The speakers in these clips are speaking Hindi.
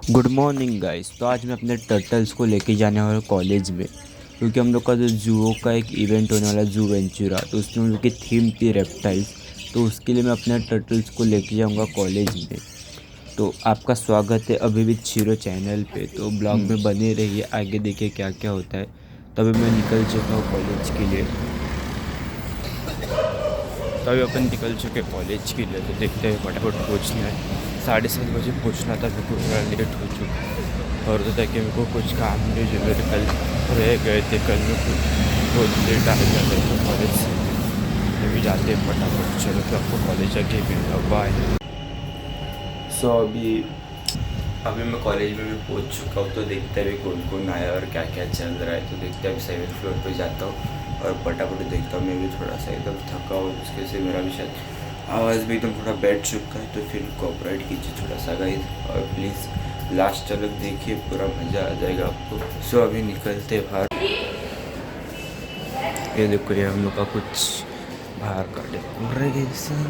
Good morning guys. तो आज मैं अपने टर्टल्स को लेके जाने वाला हूँ कॉलेज में, क्योंकि हम लोग का जो जूओ का एक इवेंट होने वाला है, जू वेंचुरा। तो उसमें हम लोग की थीम थी रेप्टाइल्स। तो उसके लिए मैं अपने टर्टल्स को लेके जाऊँगा कॉलेज में। तो आपका स्वागत है अभी भी छिरो चैनल पे। तो ब्लॉग में बने रहिए, आगे देखिए क्या क्या होता है। तभी मैं निकल चुका हूँ कॉलेज के लिए। तभी अपन निकल चुके कॉलेज के लिए। तो देखते हैं, फटाफट पहुँचना है। 7:30 बजे पहुँचना था, मेरे को थोड़ा लेट हो चुका। और तो था कि मेरे को कुछ काम नहीं जो मेरे कल रह गए थे। कल में कुछ बहुत लेट आ जाता था कॉलेज से। अभी जाते हैं फटाफट। चलो तो आपको कॉलेज जाके मिलूँगा। बाय। अभी मैं कॉलेज में भी पहुंच चुका हूँ। तो देखते हैं अभी कौन कौन आया और क्या क्या चल रहा है। तो देखते हैं अभी 7th फ्लोर पे जाता हूँ और फटाफट देखता हूँ। मैं भी थोड़ा सा एकदम थका हूँ, उसके से मेरा भी शायद आवाज़ भी एकदम थोड़ा बैठ चुका है। तो फिर कोऑपरेट कीजिए थोड़ा सा गाइस, और प्लीज़ लास्ट तक देखिए, पूरा मज़ा आ जाएगा आपको। सो अभी निकलते बाहर। ये देखो, ये हम लोग का कुछ बाहर का डेकोरेशन।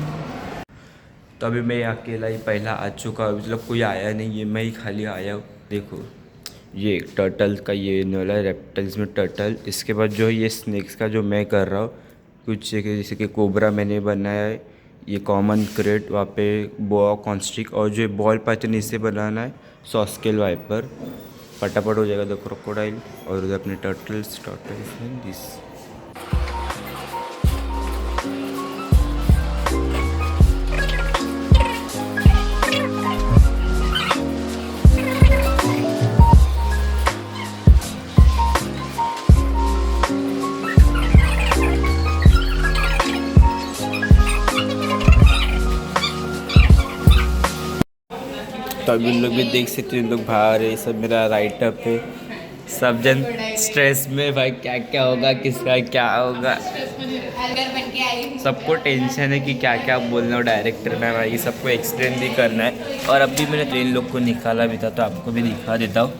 तो अभी मैं अकेला ही पहला आ चुका हूँ, मतलब कोई आया नहीं है, मैं ही खाली आया हूँ। देखो, ये टर्टल का ये वाला रेप्टाइल्स में टर्टल। इसके बाद जो ये स्नेक्स का जो मैं कर रहा हूँ, कुछ जैसे कि कोबरा मैंने बनाया है, ये कॉमन क्रेट, वहाँ पे बोआ कॉन्स्ट्रिक, और जो बॉल पाइथन इससे बनाना है सॉस्केल वाइपर। फटाफट हो जाएगा। द क्रोकोडाइल और उधर अपने टर्टल्स एंड दिस। तो अभी लोग भी देख सकते हैं, लोग बाहर है। सब मेरा राइटअप है। सब जन स्ट्रेस में, भाई क्या क्या होगा, किसका क्या होगा। सबको टेंशन है कि क्या क्या बोलना हो डायरेक्टर में, भाई सबको एक्सप्लेन भी करना है। और अभी मैंने 3 लोग को निकाला भी था, तो आपको भी दिखा देता हूँ।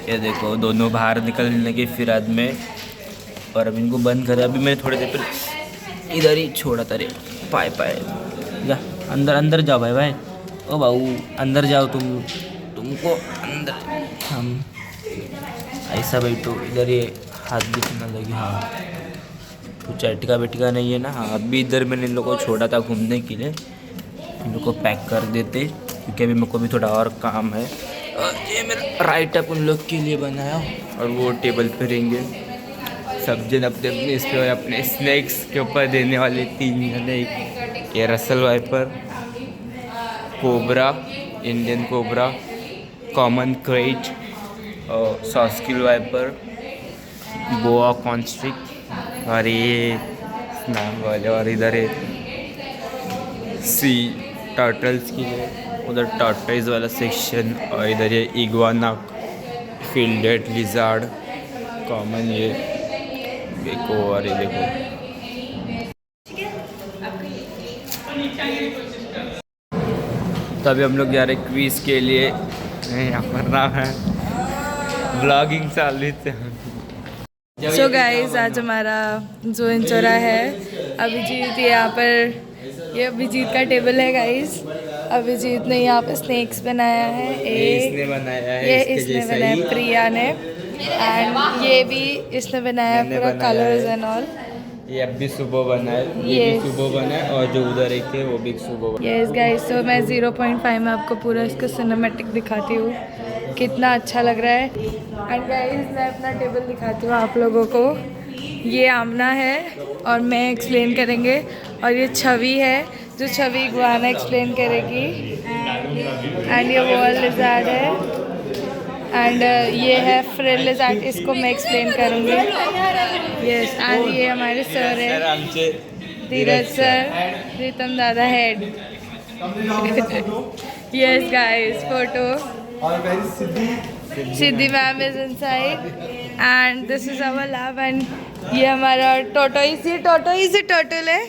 ये देखो, दोनों बाहर निकलने के फिराद में। और अभी इनको बंद करा। अभी मैंने थोड़ी देर पहले इधर ही छोड़ा था। रे पाए पाए जा, अंदर अंदर जाओ भाई भाई। ओ बाबू अंदर जाओ, तुमको अंदर हम ऐसा बैठो इधर। ये हाथ भी ना लगे। हाँ, कुछ अटका बैठका नहीं है ना। हाँ, अभी इधर मैंने इन लोगों को छोड़ा था घूमने के लिए। इन लोग को पैक कर देते, क्योंकि अभी मेरे को भी थोड़ा और काम है। और ये मेरा राइटअप उन लोग के लिए बनाया, और वो टेबल पे रहेंगे सब जन अपने अपने इस पे, अपने स्नैक्स के ऊपर देने वाले 3 जने। ये Russell viper, cobra, Indian cobra, common crate, और सॉस्किल वाइपर, बोआ कॉन्स्ट्रिक, और ये नाम वाले। और इधर है सी टर्टल्स की है, उधर टर्टल्स वाला सेक्शन। और इधर ये इग्वाना, फील्डेड लिजार्ड, कॉमन ये देखो। और ये देखो, तभी हम लोग जा रहे क्विज के लिए। यहाँ पर नाम है ब्लॉगिंग चाल रही थी। सो गाइस, आज हमारा जो इंचोरा है अभिजीत, ये यहाँ पर, ये अभिजीत का टेबल है गाइस। अभिजीत ने यहाँ पे स्नैक्स बनाया है। इसने बनाया है, ये इसके इसने जैसा बनाया, ही प्रिया ने। एंड ये भी इसने बनाया, मैंने पूरा बनाया कलर्स है। And all. ये अब भी सुबह बना है, ये भी सुबह बना है, और जो उधर एक थे वो भी सुबह बना यस गाइस, तो मैं 0.5 में आपको पूरा इसका सिनेमैटिक दिखाती हूँ, कितना अच्छा लग रहा है। एंड गाइस, मैं अपना टेबल दिखाती हूँ आप लोगों को। ये आमना है और मैं एक्सप्लेन करेंगे, और ये छवि है, जो छवि गुआना एक्सप्लेन करेगी। एंड ये वॉल लिजार्ड है। एंड ये है फ्रिल लिजार्ड, इसको मैं एक्सप्लेन करूँगी। यस, एंड ये हमारे सर है, आमचे धीरज सर, प्रीतम दादा head. Yes guys, photo. Siddhi ma'am is inside, and this is our lab. And ये हमारा टोटोइस, ये टोटोइस टर्टल है।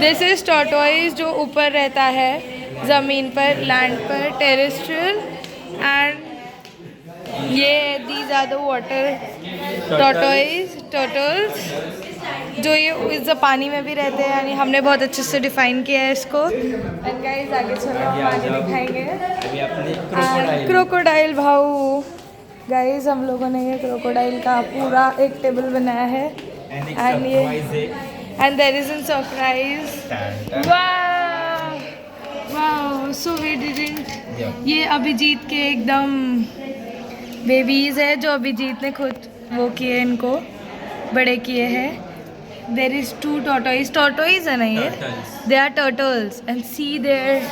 दिस इज टोटोइस, जो ऊपर रहता है ज़मीन पर, लैंड पर, टेरेस्ट्रियल। एंड ये these are the water tortoise, turtles. जो ये इस पानी में भी रहते हैं, यानी हमने बहुत अच्छे से डिफाइन किया है इसको। एंड गाइस आगे चलो हम आगे दिखाएंगे। अभी अपने क्रोकोडाइल भाऊ गाइस, हम लोगों ने ये क्रोकोडाइल का पूरा एक टेबल बनाया है। एंड ये and there is an surprise. वाह सो वी डिडंट। ये अभिजीत के एकदम बेबीज है जो अभिजीत ने खुद वो किए, इनको बड़े किए हैं। देर इज 2 टॉर्टोइज है ना ये, they are turtles and see their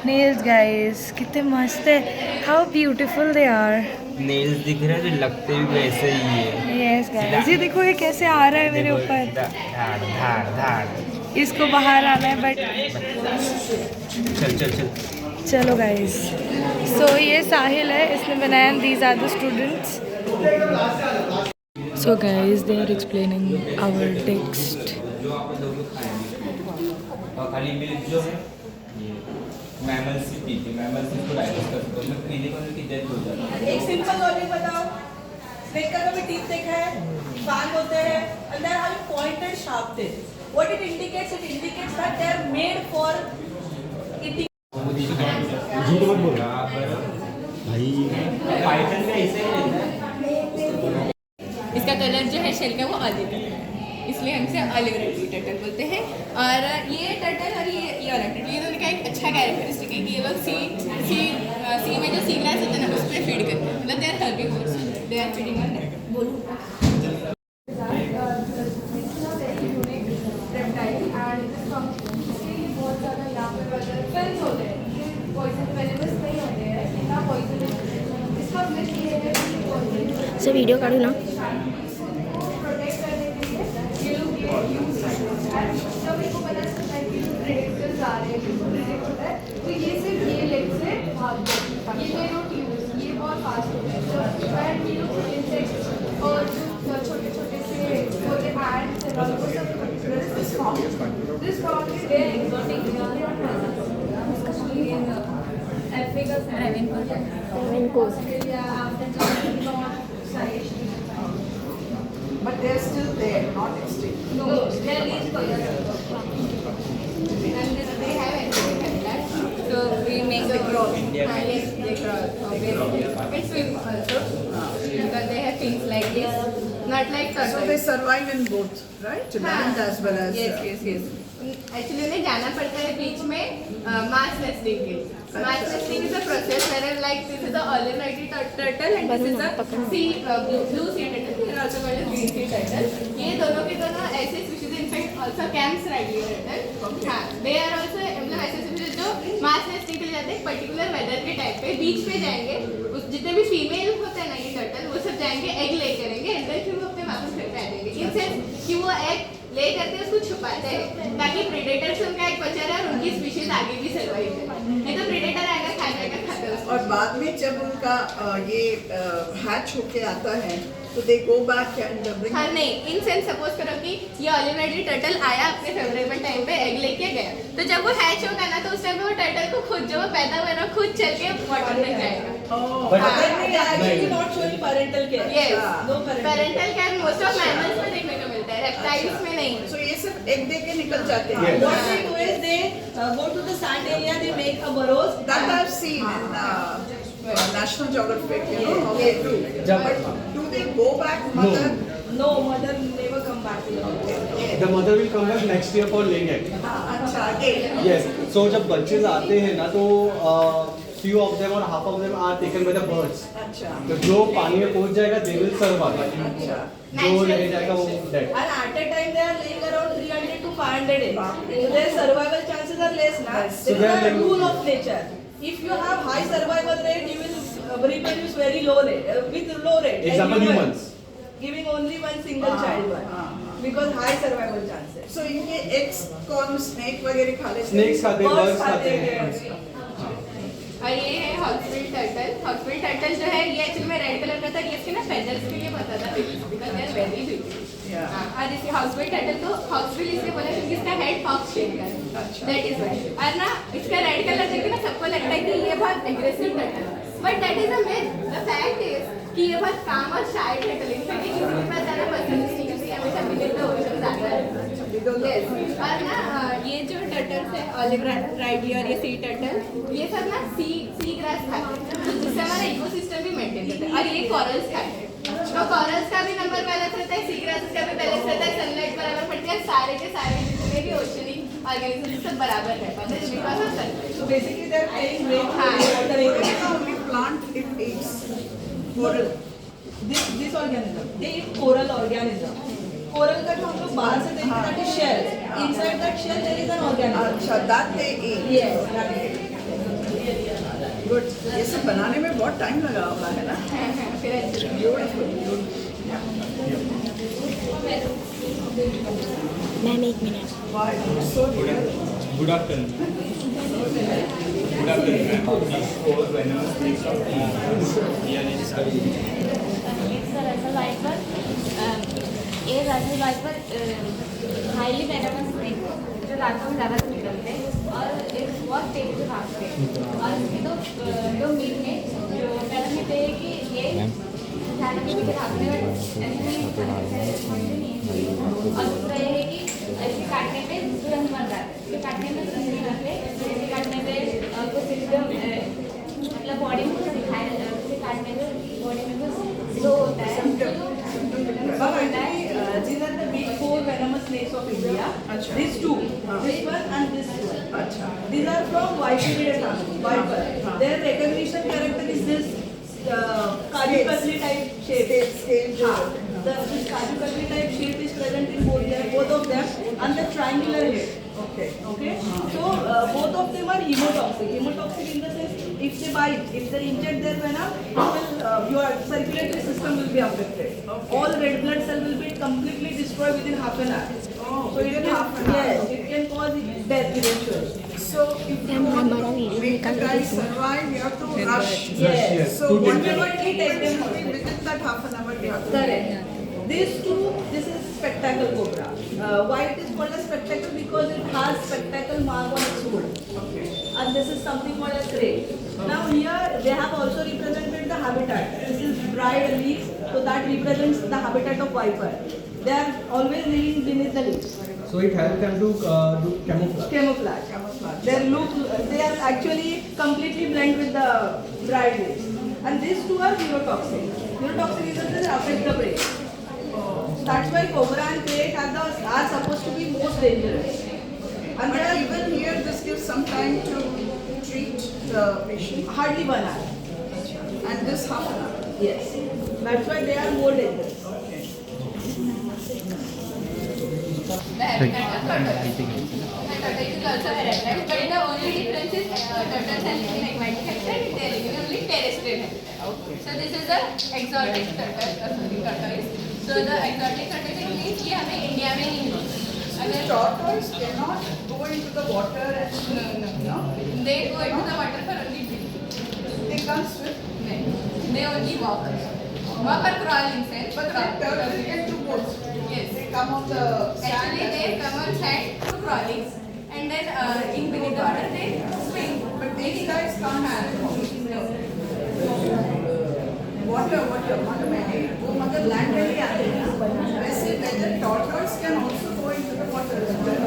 nails guys, कितने मस्त है, how beautiful they are. Nails दिख रहे हैं जो लगते भी वैसे ही है। यस गाइस, ये देखो ये कैसे आ रहा है मेरे ऊपर। धाड़ धाड़ धाड़। इसको बाहर आना है बट चल चल चल। चलो गाइस, सो ये साहिल है, इसने बनाया, these are the students. So guys they are explaining our text. और खाली मिल्क जो है मैमल्स की पीती, मैमल्स को डाइजेस्ट करते हैं, उसमें पीने को उनकी डेथ हो जाती है। एक सिंपल लॉजिक बताओ, स्नेक का कभी टीथ देखा है, फैंग होते हैं, and they are having pointed sharp teeth. What it indicates? It indicates that they are made for eating. झूठ मत बोल भाई। पाइथन का ऐसे ही रहता है। इसका कलर जो है शेल का वो ऑलिव है, इसलिए हम इसे ऑलिव रेड टर्टल बोलते हैं। और ये टर्टल और ये वाला टर्टल, ये दोनों का एक अच्छा कैरेक्टरिस्टिक है कि ये लोग सी में जो सी ग्लास होता है ना उस पर फीड करते हैं, मतलब they are herbivores, they are feeding on that. बोलूँ से वीडियो काढू ना। तो ये सिर्फ ये लेग से भाग जाती है, ये डोंट यूज, ये बहुत फास्ट होता है। तो एंड ये लोग इंसेक्ट्स और जो छोटे छोटे से होते एंड्स एंड ऑल वो सब this form is very exotic Africa Australia after But they are still there, not extinct. No they are lease they have everything like that, so we make the cross. Yes, they cross. Obviously, and swim also because they have things like this, not like So turtle. they survive in both, right? Land as well as. yes. Actually उन्हें जाना पड़ता है बीच में मास नेस्टिंग के लिए। Mass nesting is a process where like this is a olive नाइटी turtle and this is a sea blue sea turtle and also called green sea turtle. ये दोनों के दोनों ऐसे species in fact also Kemp's ridley turtle. हाँ, दे आर आल्सो मतलब ऐसे स्पीशीज जो मास नेस्टिंग के लिए जाते हैं पर्टिकुलर वेदर के टाइप पे, बीच पे जाएंगे, उस जितने भी फीमेल होते हैं ना ये टर्टल वो सब जाएंगे एग ले करेंगे एंड देन फिर वो अपने वापस घर पे आ जाएंगे। इन सेंस कि वो एग ले करके उसको छुपाते हैं ताकि प्रेडेटर से उनका एक बचा रहे और उनकी स्पीशीज आगे भी सर्वाइव करे, नहीं तो प्रेडेटर आएगा खाएगा खाता है उसको। और बाद में जब उनका ये हैच होके आता है तो दे गो बैक एंड ब्रिंग। हाँ नहीं, इन सेंस सपोज करो कि ये ऑलिव टर्टल आया अपने फेवरेबल टाइम पे एग लेके गया, तो जब वो हैच होगा ना तो उस टाइम पे वो टर्टल को खुद जो वो पैदा हुआ ना खुद चल के वाटर में जाएगा। actually not showing parental care. Yes, No parental. Parental care most of mammals में देखने को मिलता है, रेप्टाइल्स में नहीं। So ये सिर्फ एग दे के निकल जाते हैं. Yes. What they do is they go to the sand area, they make a burrows. That I've seen in National Geographic, you know, how they do. But do they go back, mother? No, mother never come back to the mother. The mother will come back next year for laying egg. अच्छा, again. Yes. So जब बच्चे आते हैं ना तो few of them or half of them are taken by the birds. अच्छा. तो जो पानी में पहुंच जाएगा they will survive. अच्छा. जो रह जाएगा वो dead. And at a time they are laying around 300 to 500 eggs. So their survival chances are less now. So This they are is a like- rule of nature. If you have high survival rate, you will reproduce very low rate, with low rate. like Example humans. Giving only one single child one. Because high survival chances. So इनके eggs कौन snake वगैरह खा लेते हैं? Snakes खाते हैं, birds खाते हैं. और ये है हॉक्सबिल टर्टल। हॉक्सबिल टर्टल जो है ये एक्चुअली में रेड कलर का था, ये इसके ना फेदर्स के लिए पता था because they are very beautiful. और इसे हॉक्सबिल टर्टल को हॉक्सबिल इसलिए बोला क्योंकि इसका हेड हॉक्स शेप का है, दैट इज व्हाई। और ना इसका रेड कलर देख के ना सबको लगता है कि ये बहुत एग्रेसिव टर्टल है, but that is a myth. The fact is कि ये बहुत काम और शाय टर्टल है, इनफैक्ट किसी के पास ज़्यादा पसंद नहीं करती है, हमेशा बिलीव द ओशन ज़्यादा है। Yes. और ना ये जो टर्टल्स है ऑलिव राइडी और ये सी टर्टल ये सब ना सी ग्रास खाते हैं, तो जिससे हमारा इकोसिस्टम भी मेंटेन रहता है। और ये कॉरल्स खाते हैं, तो कॉरल्स का भी नंबर बैलेंस रहता है, सी ग्रास का भी बैलेंस रहता है, सनलाइट बराबर पड़ती है, सारे के सारे जितने भी ओशनिक ऑर्गेनिज्म सब बराबर रहता है because of sunlight. So basically they are playing great water. Coral is the only plant it eats. Coral. This organism, they eat coral organism. Coral का जो हम लोग बाहर से देखते हैं that is shell. Inside that shell there is an organism. अच्छा, that they eat. Yes. Good. ये सब बनाने में बहुत टाइम लगा होगा है ना? Beautiful. मैम एक minute. Why? So real. Good afternoon. Good afternoon, ma'am. Four venomous snakes of ये Russell viper highly venomous snake जो रातों में ज़्यादा निकलते हैं और एक बहुत तेज़ी से भागते हैं। और इसके दो मीट में जो वेनम होते हैं कि ये ज़्यादा के पीछे भागते हैं और दूसरा ये है कि ऐसे काटने पे तुरंत मर जाते हैं, इसके काटने में तुरंत नहीं मरते, इसके काटने पे कुछ एकदम मतलब बॉडी में कुछ दिखाई देता है, इसके काटने में बॉडी में कुछ ग्लो होता है। These are the big four venomous snakes of India. अच्छा. These two, this one and this one. अच्छा. These are from Viper family. Viper. Their recognition character is this Kaju Katli type shape. Scale जो हाँ. This Kaju Katli type shape is present in both of them and the triangular head. Okay. Okay. So both of them are hemotoxic. Hemotoxic in the sense if they bite, if they inject their venom, your circulatory system will be affected. All red blood cell will be completely destroyed within half an hour. Oh, So it within can, half an hour. yes, it can cause death eventually. So if you ma'am want हमारा to वीडियो make a निकाल guy दीजिए। survive, you have to rush. Yes. So whatever you take them to be within that half an hour, you have to. Correct. These two, this is spectacle cobra. White is called as spectacle because it has spectacle mark on its hood. Okay. And this is something called as ray. Now here they have also represented the habitat. This is dried leaves, so that represents the habitat of viper. They are always living beneath the leaves. So it helps them to do camouflage. Camouflage. Their look, they are actually completely blend with the dried leaves. And these two are neurotoxic. Neurotoxic is that they affect the prey. That's why cobra and crate are supposed to be most dangerous. And they But are even here, this gives some time to treat the patient. hardly 1 hour. And this half an hour. Yes. That's why they are more dangerous. Turtle is also a reptile, but the only difference is turtles are living like manufactured, they are living only terrestrial habitat. So this is the exotic tortoise. So the exotic tortoise means कि हमें इंडिया में नहीं मिलती। अगर Tortoise cannot go into the water and no, they go into the water for only breathing. they can't swim. They only walk or crawl inside. But the turtle can do both. Yes. They come on the sand. Actually, they come on sand through crawling, and then in beneath the water they swim. But these guys can't swim. No. water में वो मतलब land में ही आते हैं ना वैसे whether tortoise can also go into the water as well.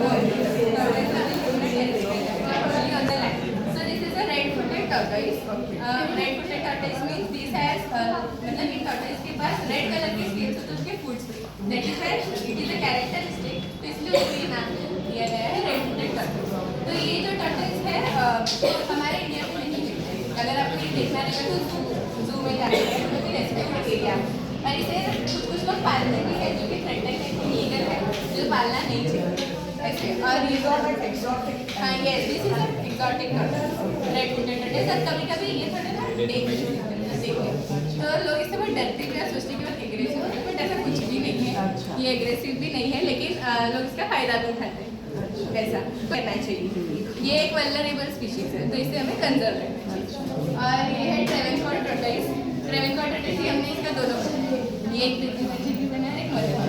Only on the land. So this is a red-footed tortoise. Red-footed tortoise means this has मतलब इन tortoise के पास red color के scales होते हैं उसके foots पे. That is why it is a characteristic. तो इसलिए उसको ये नाम दिया गया है red-footed tortoise. तो ये जो tortoise है हमारे इंडिया में नहीं मिलता है. अगर आपको ये देखना रहेगा तो zoo में जाके तो भी रेस्पेक्ट एरिया. और इसे कुछ लोग पालते भी हैं जो कि थ्रेटन है, लीगल है, जो पालना नहीं चाहिए. ऐसे और ये Exotic. हाँ yes, this is an exotic tortoise, red-footed tortoise. और कभी-कभी ये थोड़े ना dangerous देखते हैं. तो लोग इससे बहुत डरते भी हैं, सोचते हैं कि बहुत एग्रेसिव है, बट ऐसा कुछ भी नहीं है. ये एग्रेसिव भी नहीं है, लेकिन लोग इसका फायदा भी उठाते हैं. ऐसा करना चाहिए. ये एक वल्नरेबल स्पीशीज है, तो इसे हमें कंजर्व रखना चाहिए. और ये है ट्रेवेनकोर tortoise. ट्रेवेनकोर tortoise ही हमने इसका दोनों बनाया. ये एक ब्रिटिश भी बना है, एक मॉडर्न.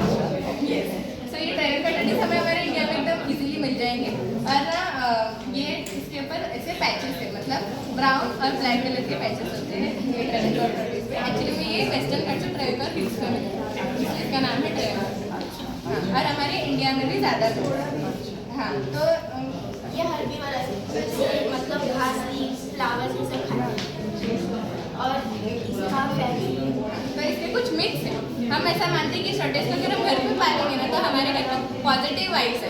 यस. सो ये ट्रेवेनकोर tortoise हमें हमारे इंडिया में एकदम इजीली मिल जाएंगे. और ना ये इसके ऊपर ऐसे पैचेस है, मतलब ब्राउन और ब्लैक कलर के पैचेस होते हैं ये ट्रेवेनकोर tortoise पे. एक्चुअली में ये वेस्टर्न घाट से ट्रेवेनकोर हिल्स का मिलता है, इसलिए इसका नाम है ट्रेवेनकोर. हाँ, और हमारे इंडिया में भी ज़्यादा मिलता है। हाँ, तो ये हल्दी वाला है, मतलब घास लीव्स फ्लावर्स ये सब खाना और इसका वैली तो इसमें कुछ मिक्स है। हम ऐसा मानते हैं कि शॉर्टेज को अगर हम घर पे पालेंगे ना तो हमारे घर में पॉजिटिव वाइब्स है,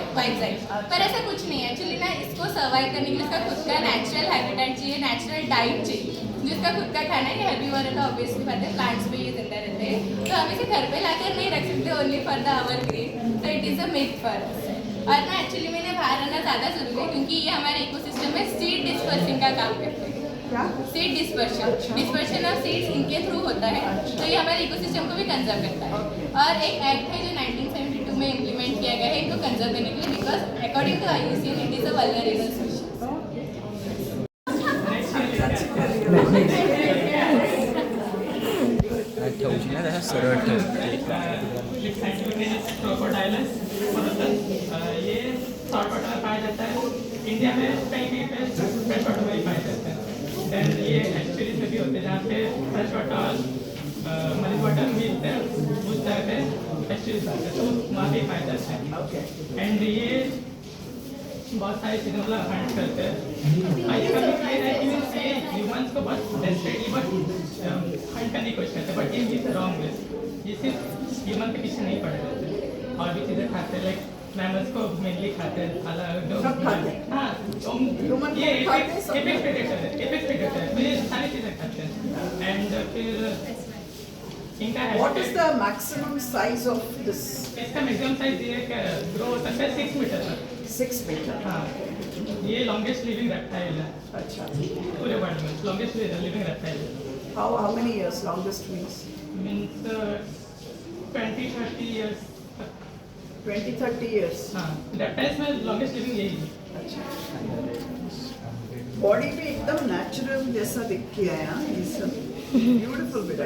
पर ऐसा कुछ नहीं है एक्चुअली ना। इसको सर्वाइव करने के लिए इसका खुद का नेचुरल हैबिटेट चाहिए, नेचुरल डाइट चाहिए, जिसका खुद का खाना है कि हेल्दी वाला तो ऑब्वियसली बात है, प्लांट्स पे ये जिंदा रहते हैं, तो हम इसे घर पे लाकर नहीं रख सकते only for the hour green, तो it is a myth for us. और ना एक्चुअली मैंने बाहर रहना ज़्यादा जरूरी है क्योंकि ये हमारे इकोसिस्टम में सीड डिस्पर्सिंग का काम करते हैं। क्या? सीड डिस्पर्शन ऑफ सीड्स इनके थ्रू होता है, तो ये हमारे इकोसिस्टम को भी कंजर्व करता है। और एक एक्ट है जो 1972 में इम्प्लीमेंट किया गया है इनको कंजर्व करने के लिए, because according to IUCN it is a vulnerable species. ठेवची ना त्याला सरळ ठेव. क्रोकोडाइलस ये सॉल्ट वाटर में पाया जाता है। इंडिया में कहीं पे फ्रेश वाटर में ही पाया जाता है। देन ये एक्चुअली में भी होते हैं जहाँ पे फ्रेश वाटर मरीन वाटर मिलते हैं उस जगह पे एक्चुअली पाते हैं, तो वहाँ भी पाया जाता है। एंड ये बहुत सारी चीज़ें मतलब हंट करते हैं। आई कभी है कि ये ह्यूमंस को बहुत डेस्परेटली बट हंट करने की कोशिश करते हैं, बट ये इज रॉन्ग वे। ये सिर्फ ह्यूमन के पीछे नहीं पड़े रहते, और भी चीज़ें खाते हैं, लाइक मैमल्स को मेनली खाते हैं, अलग सब खाते हैं। हाँ, Human ये को खाते हैं, सब एपेक्स प्रेडेटर है, एपेक्स प्रेडेटर है, तो ये सारी चीज़ें खाते हैं। एंड फिर इनका What is the maximum size of this? इसका मैक्सिमम साइज ये ग्रो हो सकता है 6 मीटर तक। 6 meter. हाँ, ये लॉन्गेस्ट लिविंग रेप्टाइल है अच्छा. पूरे वर्ल्ड में, लॉन्गेस्ट लिविंग रेप्टाइल है। How many years? Longest means means 20-30 years तक। 20-30 years. हाँ, रेप्टाइल्स में लॉन्गेस्ट लिविंग यही है। बॉडी भी एकदम नेचुरल जैसा दिख के आया. ब्यूटीफुल बेटा.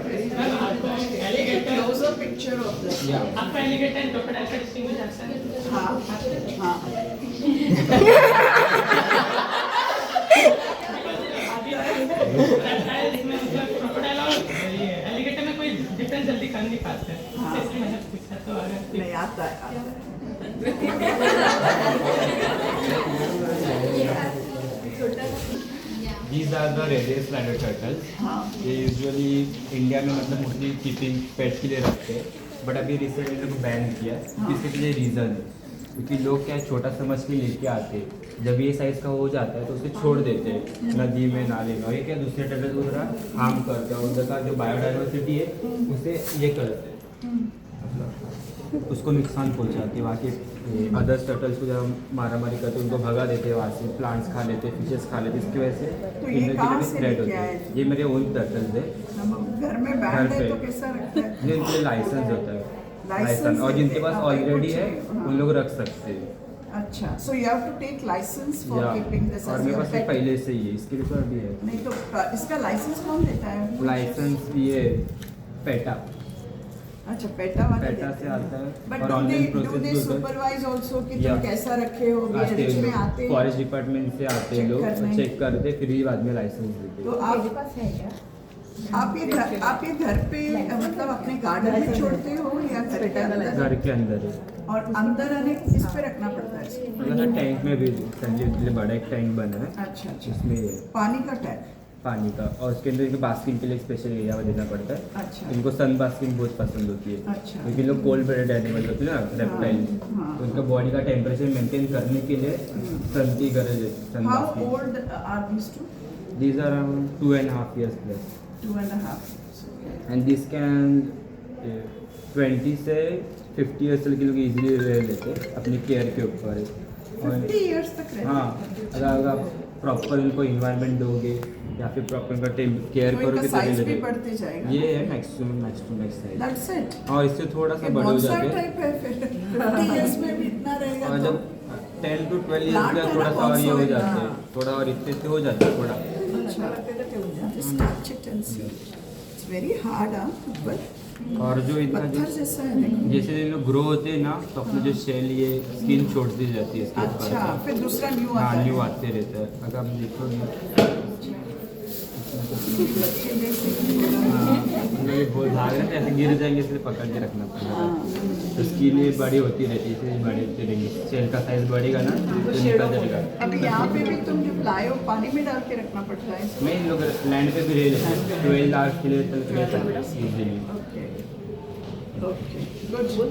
Alligator, closer picture of this. आपका एलिगेटर क्रोकोडाइल का डिस्टिंग्विश आता है। हाँ हाँ. रेप्टाइल्स में मतलब क्रोकोडाइल और ये एलिगेटर में कोई डिफरेंस जल्दी कर नहीं पाते हैं, हाँ. इसलिए मैंने पूछा। तो अगर नहीं आता है. These are the radius landed turtles. हाँ. ये यूजुअली इंडिया में मतलब मोस्टली कीपिंग पेट के लिए रखते हैं, बट अभी रिसेंटली इनको बैन किया है. इसके पीछे रीज़न है क्योंकि लोग क्या छोटा समझ के लेके आते हैं, जब ये साइज़ का हो जाता है तो उसे छोड़ देते हैं नदी में, नाले में, और ये क्या दूसरे टर्टल को थोड़ा हार्म करते हैं, और उनका जो बायोडाइवर्सिटी है उसे ये करते हैं, मतलब उसको नुकसान पहुंचाते हैं. वहाँ के अदर्स टर्टल्स को जब मारा मारी करते हैं उनको भगा देते हैं, वहाँ से प्लांट्स खा लेते हैं, फिशेस खा लेते हैं. इसकी वजह से तो ये कहाँ से स्प्रेड लेके होते आए? हैं. ये मेरे ओन टर्टल्स है. हम घर में घर बैंड है पे. तो कैसा रखता है? जिनके लिए लाइसेंस होता है, License और जिनके देते पास हैं. ऑलरेडी है हाँ. उन लोग रख सकते हैं. अच्छा. So you have to take license for या keeping this और as मेरे your पास ये pet. पहले से ही है, इसके लिए तो अभी है नहीं तो इसका लाइसेंस कौन देता है? लाइसेंस. ये पेटा अच्छा, पेटा वाले पेटा देते से हैं. आता है, But और do ऑनलाइन they प्रोसेस भी होता supervise also कि या. तुम कैसा रखे हो? है. बीच में आते हैं. फॉरेस्ट डिपार्टमेंट से आते हैं Check लोग, करने. चेक करते फिर ही बाद में लाइसेंस देते तो हैं. आप ये घर पे मतलब अपने गार्डन में छोड़ते हो या घर के अंदर? घर के अंदर है. और अंदर आने इस पे रखना पड़ता है इसको. मतलब टैंक में भी संजय के लिए बड़ा एक टैंक बना है, अच्छा अच्छा. इसमें ये पानी का टैंक. पानी का, और उसके अंदर इनको बास्किंग के लिए स्पेशल एरिया देना पड़ता है. अच्छा. इनको सन बास्किंग बहुत पसंद होती है. अच्छा. क्योंकि लोग कोल्ड ब्लडेड एनिमल होते हैं ना, रेप्टाइल, हाँ. तो उनका बॉडी का टेम्परेचर मेंटेन करने के लिए सन की गरज है. सन How basking. old are these two? These are around 2.5 years plus, 2.5. and this can 20 से 50 years तक के लोग इजीली रह लेते हैं अपनी केयर के ऊपर है. 50 years तक रहते हाँ, हैं. अगर आप प्रॉपर उनको इन्वायरमेंट दोगे या फिर प्रॉपर उनका केयर तो इनका करोगे तो साइज भी लगेगा. बढ़ते जाएगा. ये है maximum max size, That's it. और इससे थोड़ा सा ये बड़े हो bonsai जाते हैं. type है फिर. 50 years में भी इतना रहेगा और तो. जब 10 to 12 years Plant का है थोड़ा ना, सा और ये हो bonsai, जाते हैं, हाँ. थोड़ा और इतने से हो जाता है थोड़ा. अच्छा. Just touch it and see. It's very hard, but और जो इनका पत्थर जैसा है देखो. जैसे ये लोग ग्रो होते हैं ना तो अपने जो शेल ये स्किन छोड़ दी जाती है इसके ऊपर. अच्छा, फिर दूसरा न्यू आता हाँ, है. न्यू आते रहता है. अगर आप देखोगे हाँ, ये बहुत भाग रहे थे ऐसे गिर जाएंगे इसलिए पकड़ के रखना पड़ेगा। तो स्किन ये बड़ी होती रहती है इसलिए बड़ी होती रहेंगी। शेल का साइज बढ़ेगा ना तो निकल जाएगा। अभी यहाँ पे भी तुम जब लाए हो पानी में डाल के रखना पड़ता है। मैं इन लोग लैंड पे भी रह लेते हैं 12 आवर्स के लिए तक रह सकते हैं इजीली। Okay good.